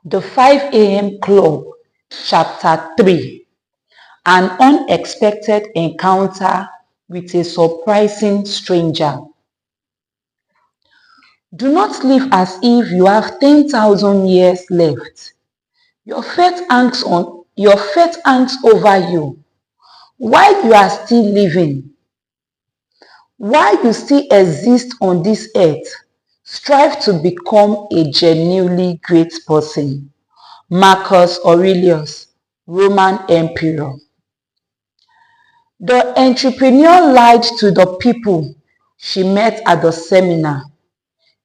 The 5 a.m. Club, Chapter 3, An Unexpected Encounter with a Surprising Stranger. Do not live as if you have 10,000 years left. Your fate hangs over you while you are still living. While you still exist on this earth, strive to become a genuinely great person. Marcus Aurelius, Roman Emperor. The entrepreneur lied to the people she met at the seminar,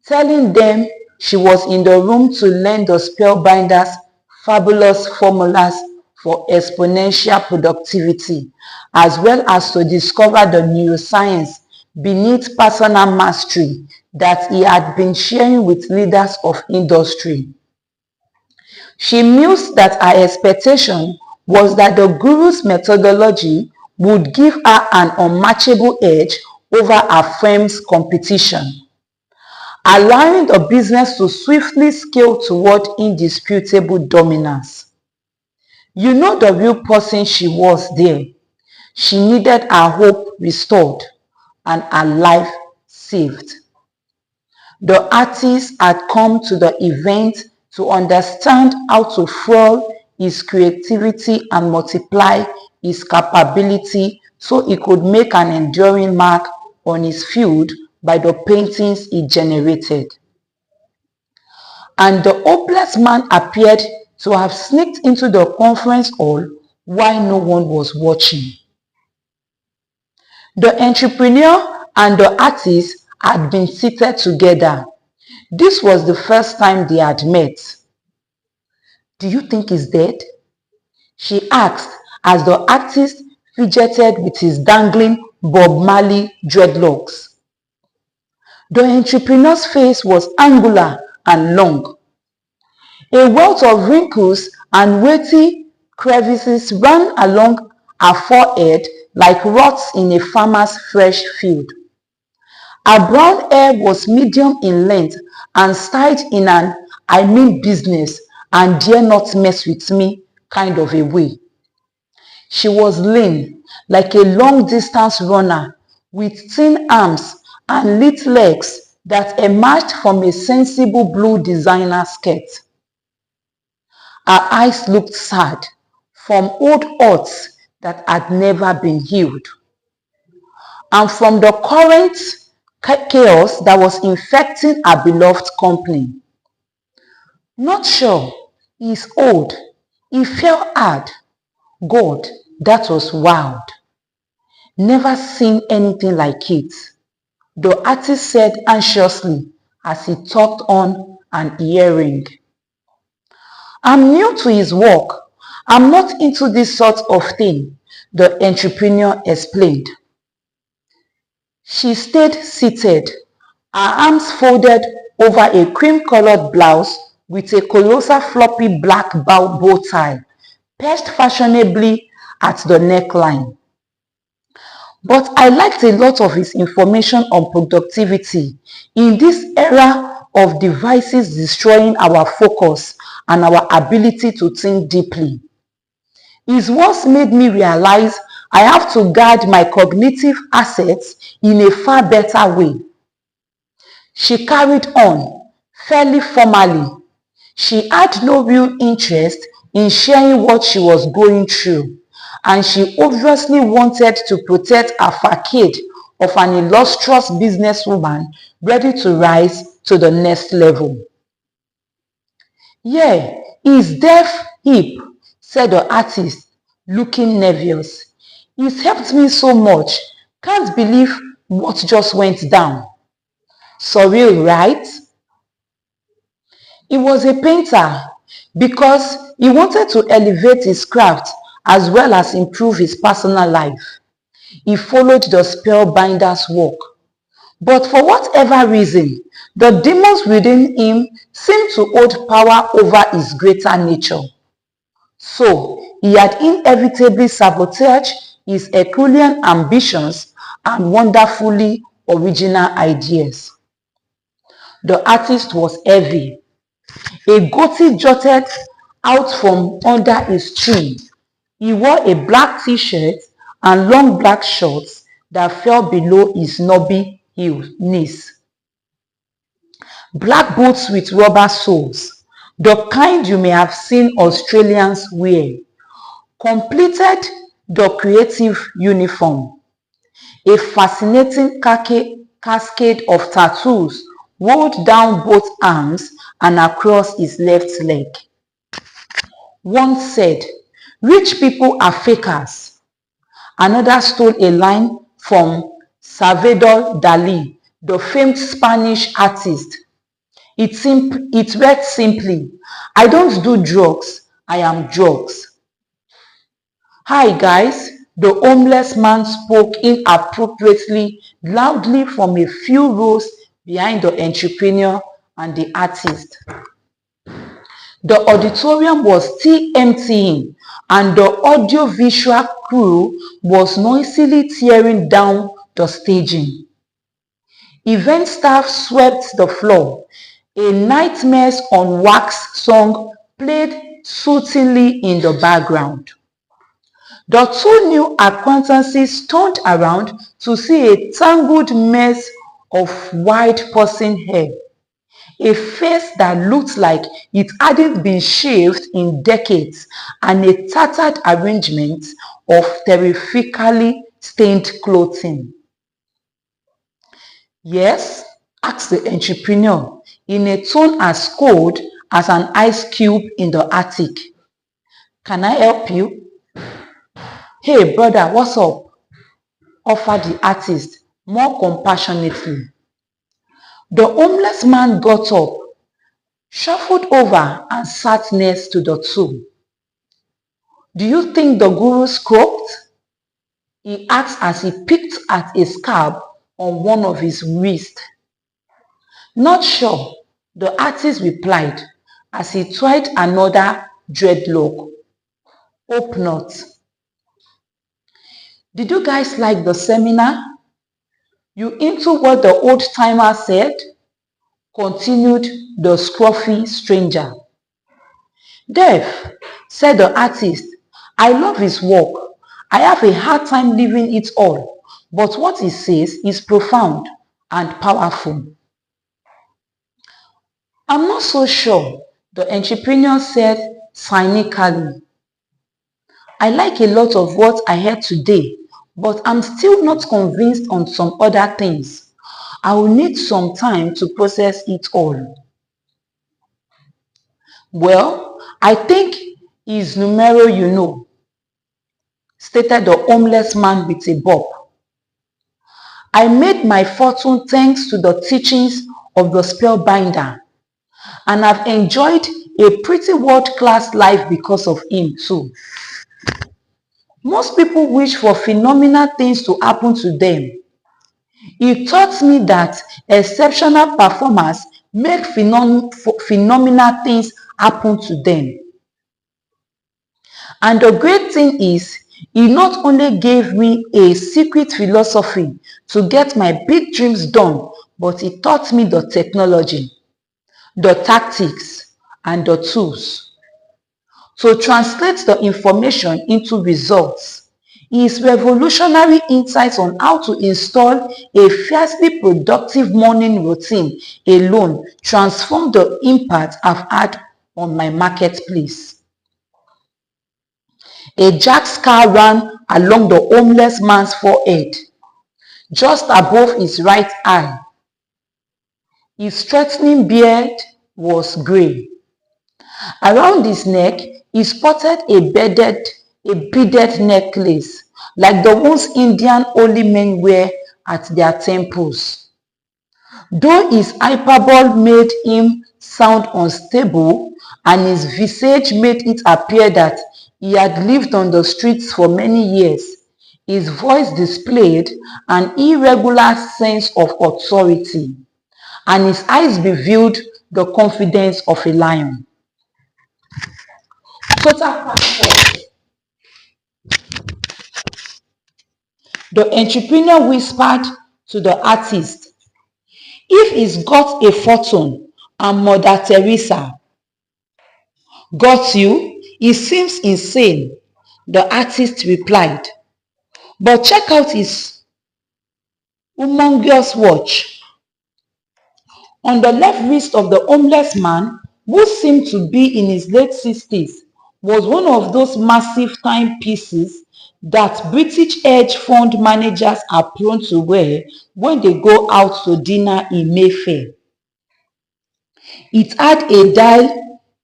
telling them she was in the room to learn the spellbinder's fabulous formulas for exponential productivity, as well as to discover the neuroscience beneath personal mastery that he had been sharing with leaders of industry. She mused that her expectation was that the guru's methodology would give her an unmatchable edge over her firm's competition, allowing the business to swiftly scale toward indisputable dominance. You know the real person she was there. She needed her hope restored and her life saved. The artist had come to the event to understand how to fuel his creativity and multiply his capability so he could make an enduring mark on his field by the paintings he generated. And the hopeless man appeared to have sneaked into the conference hall while no one was watching. The entrepreneur and the artist had been seated together. This was the first time they had met. "Do you think he's dead?" she asked as the artist fidgeted with his dangling Bob Marley dreadlocks. The entrepreneur's face was angular and long. A wealth of wrinkles and weighty crevices ran along her forehead like ruts in a farmer's fresh field. Her brown hair was medium in length and styled in an "I mean business and dare not mess with me" kind of a way. She was lean, like a long-distance runner, with thin arms and lithe legs that emerged from a sensible blue designer skirt. Her eyes looked sad, from old hurts that had never been healed, and from the current chaos that was infecting her beloved company. "Not sure. He's old. He fell hard. God, that was wild. Never seen anything like it," the artist said anxiously as he tucked on an earring. "I'm new to his work. I'm not into this sort of thing," the entrepreneur explained. She stayed seated, her arms folded over a cream-colored blouse with a colossal floppy black bow tie perched fashionably at the neckline. "But I liked a lot of his information on productivity in this era of devices destroying our focus and our ability to think deeply. His words made me realize I have to guard my cognitive assets in a far better way." She carried on, fairly formally. She had no real interest in sharing what she was going through, and she obviously wanted to protect her facade of an illustrious businesswoman ready to rise to the next level. "Yeah, he's deaf hip," said the artist, looking nervous. "He's helped me so much. Can't believe what just went down." "Surreal, right?" He was a painter because he wanted to elevate his craft as well as improve his personal life. He followed the spellbinder's work. But for whatever reason, the demons within him seemed to hold power over his greater nature. So he had inevitably sabotaged his Herculean ambitions and wonderfully original ideas. The artist was heavy, A goatee jutted out from under his chin. He wore a black t-shirt and long black shorts that fell below his knobby knees. Black boots with rubber soles, the kind you may have seen Australians wear, completed the creative uniform. A fascinating cascade of tattoos rolled down both arms and across his left leg. One said, "Rich people are fakers." Another stole a line from Salvador Dali, the famed Spanish artist. It read simply, "I don't do drugs, I am drugs." "Hi guys," the homeless man spoke inappropriately loudly from a few rows behind the entrepreneur and the artist. The auditorium was still emptying and the audiovisual crew was noisily tearing down the staging. Event staff swept the floor. A Nightmares on Wax song played soothingly in the background. The two new acquaintances turned around to see a tangled mess of white person hair, a face that looked like it hadn't been shaved in decades, and a tattered arrangement of terrifically stained clothing. "Yes?" asked the entrepreneur in a tone as cold as an ice cube in the attic. "Can I help you?" "Hey brother, what's up?" offered the artist more compassionately. The homeless man got up, shuffled over and sat next to the two. "Do you think the guru's croaked?" he asked as he picked at a scab on one of his wrists. "Not sure," the artist replied as he tried another dreadlock. "Hope not." "Did you guys like the seminar? You into what the old-timer said?" continued the scruffy stranger. "Dev," said the artist, "I love his work. I have a hard time leaving it all, but what he says is profound and powerful." "I'm not so sure," the entrepreneur said cynically. "I like a lot of what I heard today, but I'm still not convinced on some other things. I will need some time to process it all." "Well, I think he's numero stated the homeless man with a bop. "I made my fortune thanks to the teachings of the spellbinder, and I've enjoyed a pretty world-class life because of him too. Most people wish for phenomenal things to happen to them. He taught me that exceptional performers make phenomenal things happen to them. And the great thing is, he not only gave me a secret philosophy to get my big dreams done, but he taught me the technology, the tactics, and the tools to translate the information into results. His revolutionary insights on how to install a fiercely productive morning routine alone transformed the impact I've had on my marketplace." A jack scar ran along the homeless man's forehead, just above his right eye. His straightening beard was grey. Around his neck, he sported a beaded necklace, like the ones Indian holy men wear at their temples. Though his hyperbole made him sound unstable, and his visage made it appear that he had lived on the streets for many years, his voice displayed an irregular sense of authority, and his eyes revealed the confidence of a lion. Total passport. The entrepreneur whispered to the artist, "If he's got a fortune and Mother Teresa, Got you? It seems insane, the artist replied. But check out his humongous watch. On the left wrist of the homeless man, who seemed to be in his late 60s, was one of those massive timepieces that British hedge fund managers are prone to wear when they go out to dinner in Mayfair. It had a dial,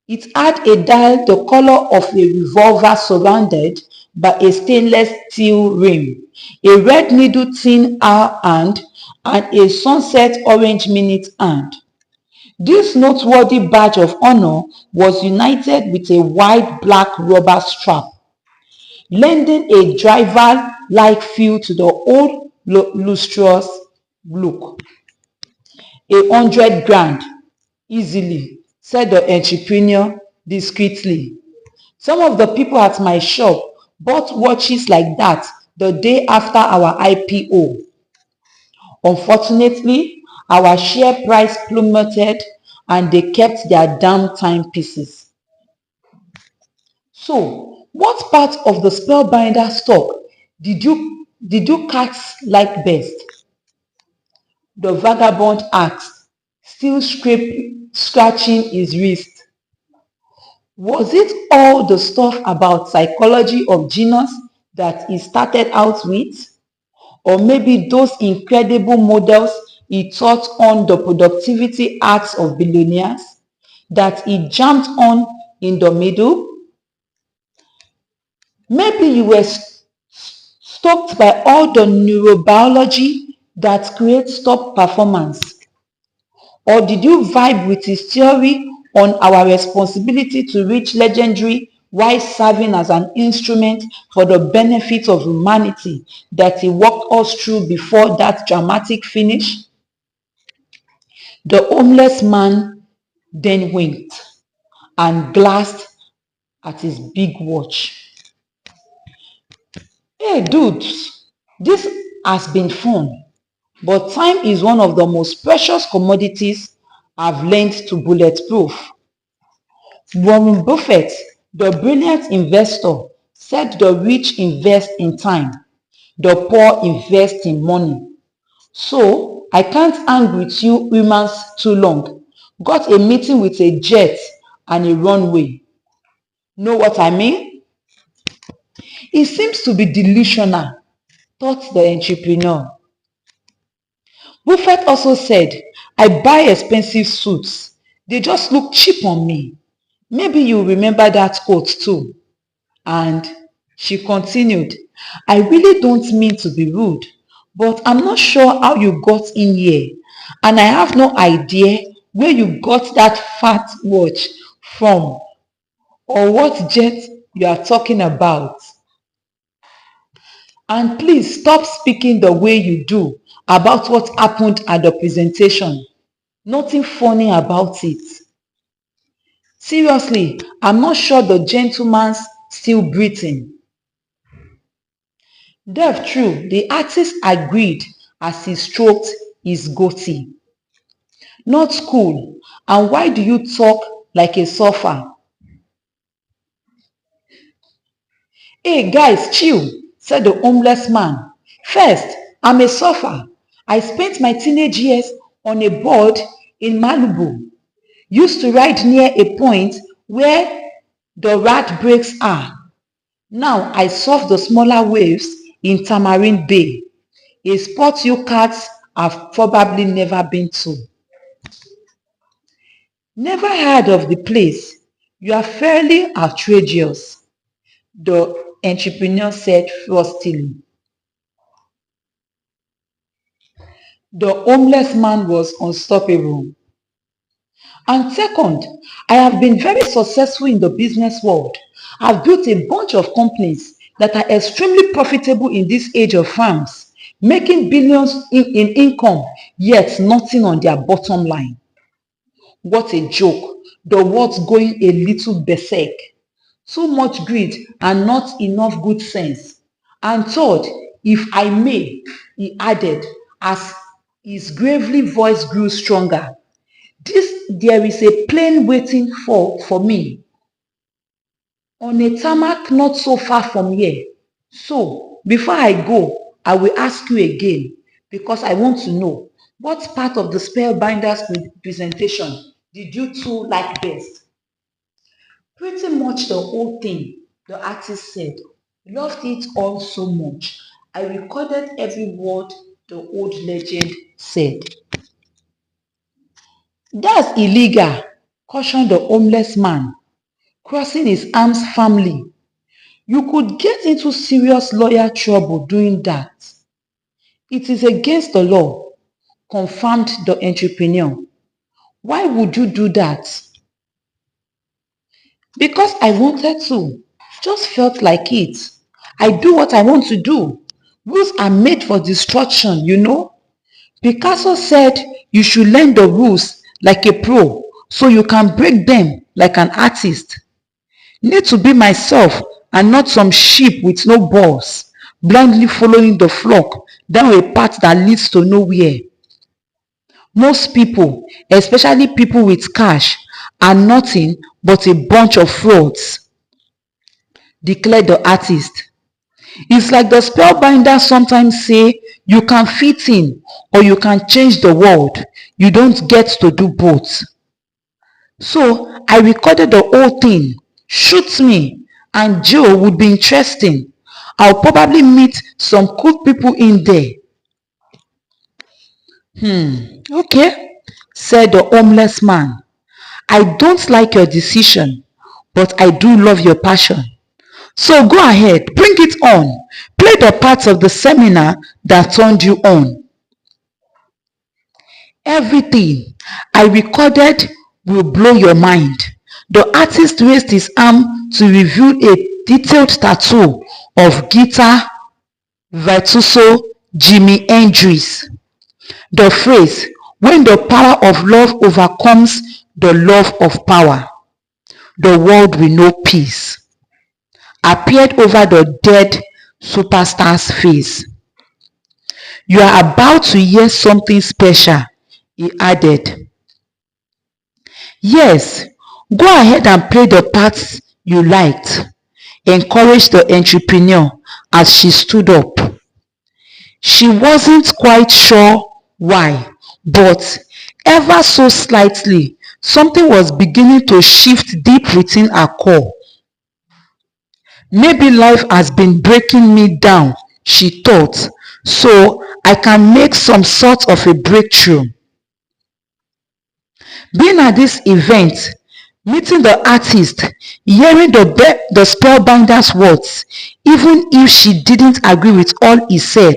the color of a revolver surrounded by a stainless steel rim, a red needle tin hour hand, and a sunset orange minute hand. This noteworthy badge of honor was united with a wide black rubber strap, lending a driver-like feel to the old lustrous look. 100 grand, easily, said the entrepreneur discreetly. Some of the people at my shop bought watches like that the day after our IPO. Unfortunately, our share price plummeted and they kept their damn timepieces. So, what part of the spellbinder stock did you cats like best? The vagabond asked, still scratching his wrist. Was it all the stuff about psychology of genius that he started out with? Or maybe those incredible models he taught on the productivity arts of billionaires that he jumped on in the middle? Maybe you were stoked by all the neurobiology that creates top performance. Or did you vibe with his theory on our responsibility to reach legendary while serving as an instrument for the benefit of humanity that he walked us through before that dramatic finish? The homeless man then winked and glanced at his big watch. Hey dudes, this has been fun, but time is one of the most precious commodities I've learned to bulletproof. Warren Buffett, the brilliant investor, said the rich invest in time, the poor invest in money. So I can't hang with you humans too long. Got a meeting with a jet and a runway. Know what I mean? It seems to be delusional, thought the entrepreneur. Buffett also said, I buy expensive suits. They just look cheap on me. Maybe you remember that quote too. And she continued, I really don't mean to be rude, but I'm not sure how you got in here. And I have no idea where you got that fat watch from or what jet you are talking about. And please stop speaking the way you do about what happened at the presentation. Nothing funny about it. Seriously, I'm not sure the gentleman's still breathing. Deaf true, the artist agreed as he stroked his goatee. Not cool. And why do you talk like a surfer? Hey guys, chill, said the homeless man. First, I'm a surfer. I spent my teenage years on a board in Malibu. Used to ride near a point where the rat breaks are. Now I surf the smaller waves in Tamarind Bay, a spot you cats have probably never been to. Never heard of the place. You are fairly outrageous, the entrepreneur said frostily. The homeless man was unstoppable. And second, I have been very successful in the business world. I've built a bunch of companies that are extremely profitable in this age of farms, making billions in income, yet nothing on their bottom line. What a joke. The world's going a little berserk. Too much greed and not enough good sense. And third, if I may, he added, as his gravely voice grew stronger, there is a plane waiting for me. on a tarmac not so far from here. So, before I go, I will ask you again because I want to know what part of the Spellbinders presentation did you two like best? Pretty much the whole thing, the artist said. Loved it all so much. I recorded every word the old legend said. That's illegal, cautioned the homeless man, crossing his arms firmly. You could get into serious lawyer trouble doing that. It is against the law, confirmed the entrepreneur. Why would you do that? Because I wanted to. Just felt like it. I do what I want to do. Rules are made for destruction, you know. Picasso said you should learn the rules like a pro so you can break them like an artist. Need to be myself and not some sheep with no balls, blindly following the flock down a path that leads to nowhere. Most people, especially people with cash, are nothing but a bunch of frauds, declared the artist. It's like the spellbinders sometimes say you can fit in or you can change the world. You don't get to do both. So I recorded the whole thing. Shoot me, and Joe would be interesting. I'll probably meet some cool people in there. Okay, said the homeless man. I don't like your decision, but I do love your passion. So go ahead, bring it on. Play the parts of the seminar that turned you on. Everything I recorded will blow your mind. The artist raised his arm to reveal a detailed tattoo of guitar virtuoso Jimi Hendrix. The phrase, when the power of love overcomes the love of power, the world will know peace, appeared over the dead superstar's face. You are about to hear something special, he added. Yes, go ahead and play the parts you liked, encouraged the entrepreneur as she stood up. She wasn't quite sure why, but ever so slightly, something was beginning to shift deep within her core. Maybe life has been breaking me down, she thought, so I can make some sort of a breakthrough. Being at this event, meeting the artist, hearing the spellbinder's words, even if she didn't agree with all he said,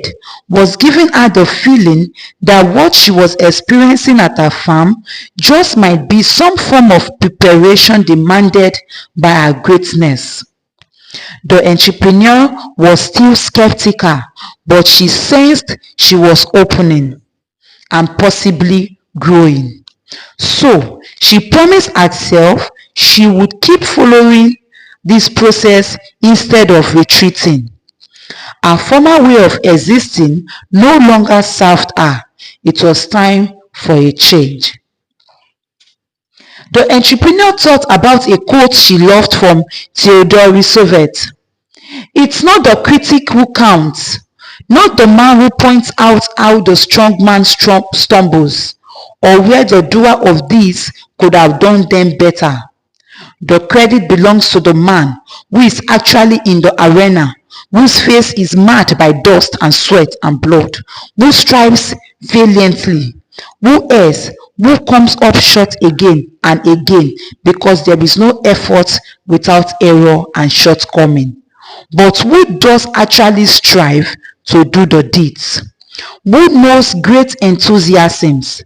was giving her the feeling that what she was experiencing at her farm just might be some form of preparation demanded by her greatness. The entrepreneur was still skeptical, but she sensed she was opening and possibly growing. So she promised herself she would keep following this process instead of retreating. Her former way of existing no longer served her. It was time for a change. The entrepreneur thought about a quote she loved from Theodore Roosevelt. It's not the critic who counts, not the man who points out how the strong man stumbles, or where the doer of these could have done them better. The credit belongs to the man who is actually in the arena, whose face is marked by dust and sweat and blood, who strives valiantly, who errs, who comes up short again and again, because there is no effort without error and shortcoming. But who does actually strive to do the deeds? Who knows great enthusiasms,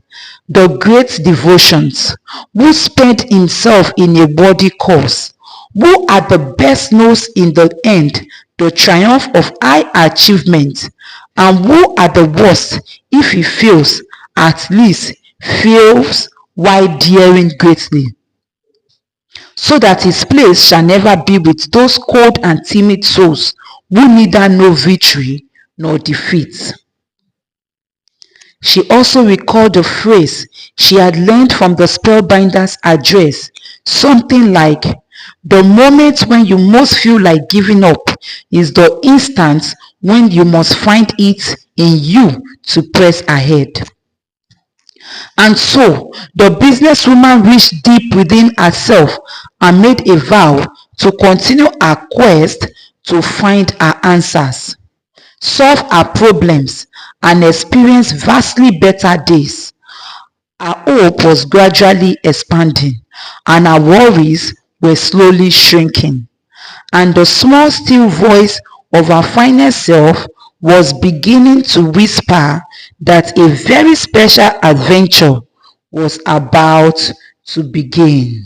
the great devotions, who spent himself in a worthy cause, who at the best knows in the end the triumph of high achievement, and who at the worst, if he fails, at least fails while daring greatly, so that his place shall never be with those cold and timid souls who neither know victory nor defeat. She also recalled the phrase she had learned from the spellbinder's address, something like, The moment when you most feel like giving up is the instant when you must find it in you to press ahead. And so the businesswoman reached deep within herself and made a vow to continue her quest to find her answers, solve her problems, and experience vastly better days. Her hope was gradually expanding, and her worries were slowly shrinking. And the small, still voice of her finest self was beginning to whisper that a very special adventure was about to begin.